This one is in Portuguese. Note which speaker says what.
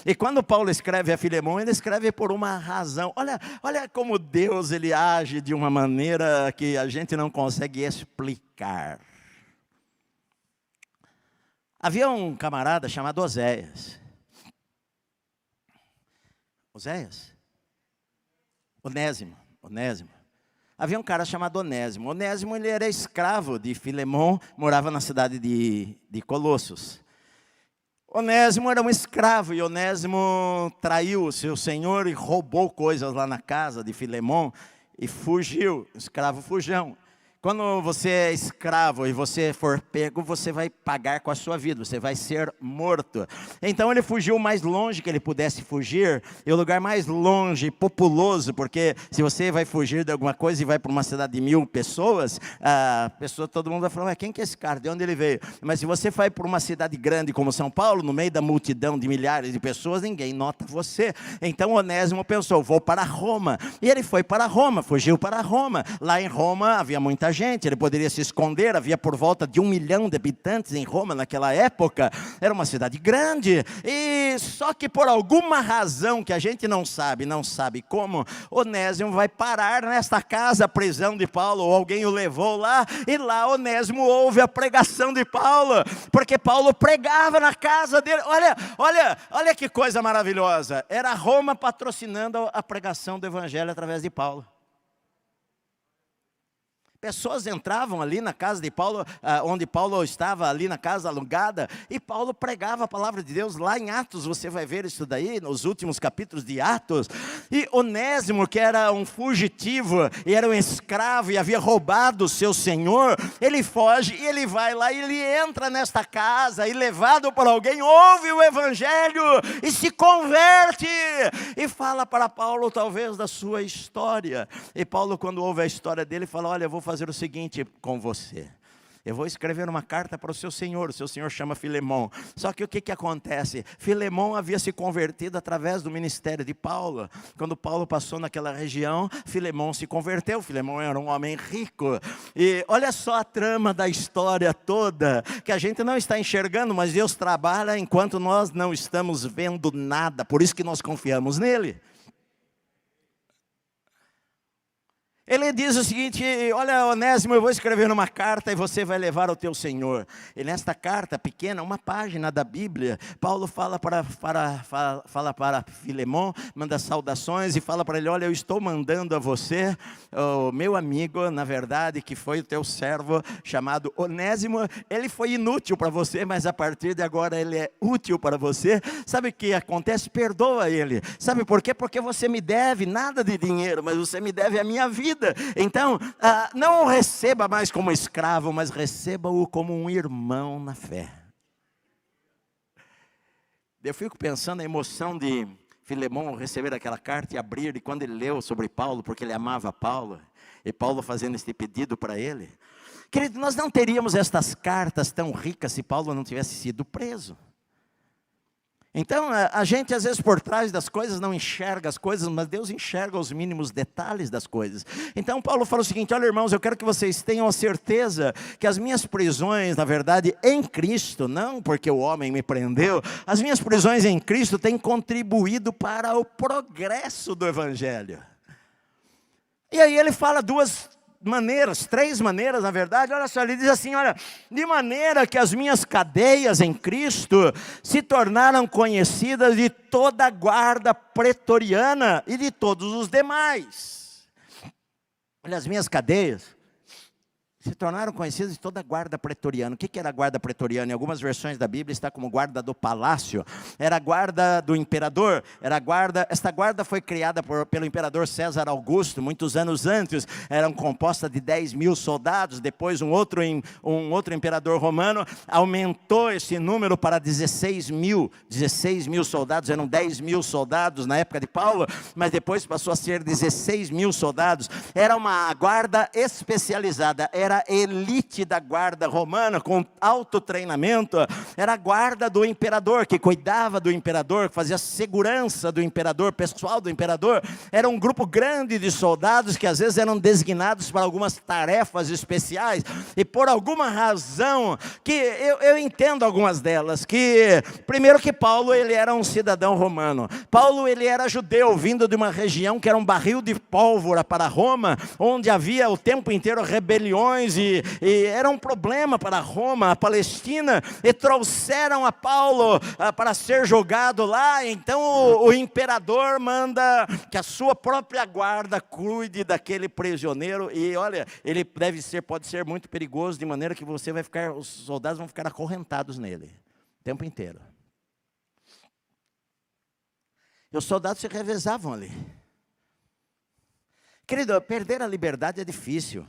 Speaker 1: E quando Paulo escreve a Filemão, ele escreve por uma razão. Olha como Deus ele age de uma maneira que a gente não consegue explicar. Havia um camarada chamado Oséias. Onésimo. Havia um cara chamado Onésimo. Onésimo ele era escravo de Filemão, morava na cidade de Colossos. Onésimo era um escravo e Onésimo traiu o seu senhor e roubou coisas lá na casa de Filemão e fugiu, escravo fujão. Quando você é escravo e você for pego, você vai pagar com a sua vida, você vai ser morto. Então ele fugiu o mais longe que ele pudesse fugir, e o lugar mais longe, populoso, porque se você vai fugir de alguma coisa e vai para uma cidade de 1000 pessoas, todo mundo vai falar, quem que é esse cara, de onde ele veio? Mas se você vai para uma cidade grande como São Paulo, no meio da multidão de milhares de pessoas, ninguém nota você. Então Onésimo pensou, vou para Roma. E ele foi para Roma, fugiu para Roma. Lá em Roma havia muita gente, ele poderia se esconder, havia por volta de 1 milhão de habitantes em Roma naquela época, era uma cidade grande, e só que por alguma razão que a gente não sabe como, Onésimo vai parar nesta casa, a prisão de Paulo, ou alguém o levou lá, e lá Onésimo ouve a pregação de Paulo, porque Paulo pregava na casa dele. Olha que coisa maravilhosa, era Roma patrocinando a pregação do evangelho através de Paulo. Pessoas entravam ali na casa de Paulo, onde Paulo estava, ali na casa alugada, e Paulo pregava a palavra de Deus. Lá em Atos, você vai ver isso daí, nos últimos capítulos de Atos. E Onésimo, que era um fugitivo, e era um escravo, e havia roubado o seu senhor, ele foge, e ele vai lá, e ele entra nesta casa, e levado por alguém, ouve o evangelho, e se converte, e fala para Paulo, talvez, da sua história. E Paulo, quando ouve a história dele, fala, olha, eu vou fazer o seguinte com você. Eu vou escrever uma carta para o seu senhor chama Filemão. Só que o que acontece? Filemão havia se convertido através do ministério de Paulo. Quando Paulo passou naquela região, Filemão se converteu. Filemão era um homem rico. E olha só a trama da história toda, que a gente não está enxergando, mas Deus trabalha enquanto nós não estamos vendo nada. Por isso que nós confiamos nele. Ele diz o seguinte, olha Onésimo, eu vou escrever uma carta e você vai levar ao teu senhor. E nesta carta pequena, uma página da Bíblia, Paulo fala para Filemão, manda saudações e fala para ele, olha, eu estou mandando a você, o meu amigo, na verdade, que foi o teu servo, chamado Onésimo. Ele foi inútil para você, mas a partir de agora ele é útil para você. Sabe o que acontece? Perdoa ele. Sabe por quê? Porque você me deve nada de dinheiro, mas você me deve a minha vida. Então, não o receba mais como escravo, mas receba-o como um irmão na fé. Eu fico pensando na emoção de Filemão receber aquela carta e abrir, e quando ele leu sobre Paulo, porque ele amava Paulo, e Paulo fazendo este pedido para ele. Querido, nós não teríamos estas cartas tão ricas se Paulo não tivesse sido preso. Então, a gente às vezes por trás das coisas não enxerga as coisas, mas Deus enxerga os mínimos detalhes das coisas. Então Paulo fala o seguinte, olha irmãos, eu quero que vocês tenham a certeza que as minhas prisões, na verdade, em Cristo, não porque o homem me prendeu, as minhas prisões em Cristo têm contribuído para o progresso do evangelho. E aí ele fala três maneiras, na verdade. Olha só, ele diz assim, olha, de maneira que as minhas cadeias em Cristo se tornaram conhecidas de toda a guarda pretoriana e de todos os demais. Olha, as minhas cadeias se tornaram conhecidas de toda a guarda pretoriana. O que era a guarda pretoriana? Em algumas versões da Bíblia está como guarda do palácio. Era a guarda do imperador. Esta guarda foi criada pelo imperador César Augusto, muitos anos antes. Era composta de 10.000 soldados. Depois um outro imperador romano aumentou esse número para 16.000. 16.000 soldados, eram 10.000 soldados na época de Paulo, mas depois passou a ser 16.000 soldados. Era uma guarda especializada, era era a elite da guarda romana, com alto treinamento, era a guarda do imperador, que cuidava do imperador, que fazia segurança do imperador, pessoal do imperador. Era um grupo grande de soldados que às vezes eram designados para algumas tarefas especiais, e por alguma razão, que eu entendo algumas delas, que primeiro que Paulo, ele era um cidadão romano. Paulo, ele era judeu, vindo de uma região que era um barril de pólvora para Roma, onde havia o tempo inteiro rebeliões, e era um problema para Roma, a Palestina, e trouxeram a Paulo para ser jogado lá. Então o imperador manda que a sua própria guarda cuide daquele prisioneiro, e olha, ele pode ser muito perigoso, de maneira que os soldados vão ficar acorrentados nele, o tempo inteiro. E os soldados se revezavam ali. Querido, perder a liberdade é difícil.